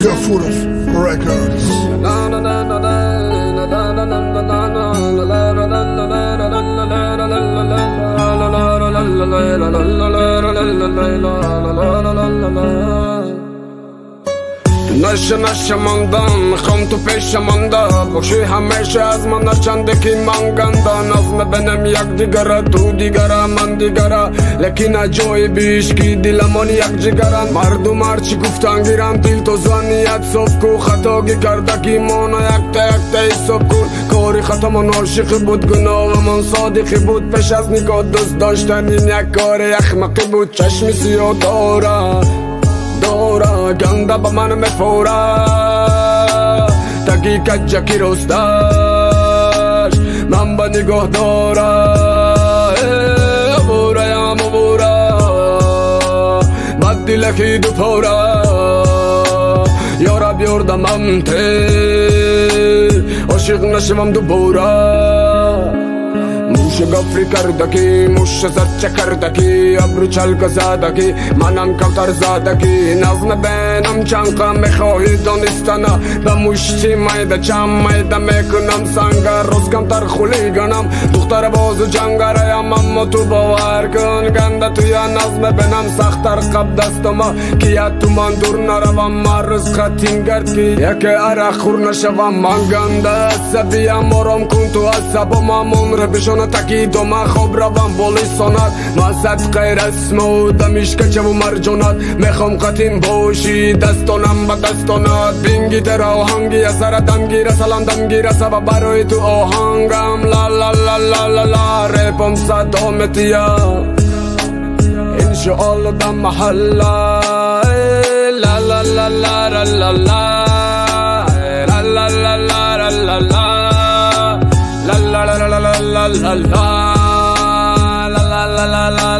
Gafurov Records. نشه ماندم میخوام تو پیش مانده باشی همیشه از من نشنده که من گنده نظم بینم یک دیگره تو دیگره من دیگره لیکن جای بیش که دلمان یک جگرن مردم هرچی گفتن گیرن دل تو زنیت صف کو خطاگی کرده که مانا یک تا حساب کن کاری خطا من عاشقی بود گناه من صادقی بود پیش از نگاه دوست داشتن این یک کار احمقی بود چشم سیاه داره گنده با من میفوره تکی کجکی رستش من با نگاه داره بوره یا مبوره بد دلکی دو پوره یارا بیاردم امته عاشق نشمم دوباره موش گفری کردکی موش زرچه کردکی ابرو چلک زدکی منم کمتر زدکی نظم بینم چنقه میخواهی دانستنه به مشتی میده چم میده میکنم سنگر روز کمتر خولیگنم دختر بازو جنگریم اما تو باور کن گنده توی نظم بینم سختر قب دستم که تو من دور نروم من روز خطین گرد که یکی عرق خور نشوم من گنده عصبیم آرام کن تو عصبم امون بشونه تکی دو من خواب روم بولی سانت من صدقه رسم و دمیشکه چه و مرجانت میخوام قطیم باشی دستانم با دستانت بینگی تر آهنگی اثر دمگیره سلام دمگیره سبب برای تو آهنگم لا لا لا لا لا لا ریپم صدامتیه انشاءالله دم محله لا لا لا لا لا لا لا لا لا لا لا لا la la la la la la la la la la la la la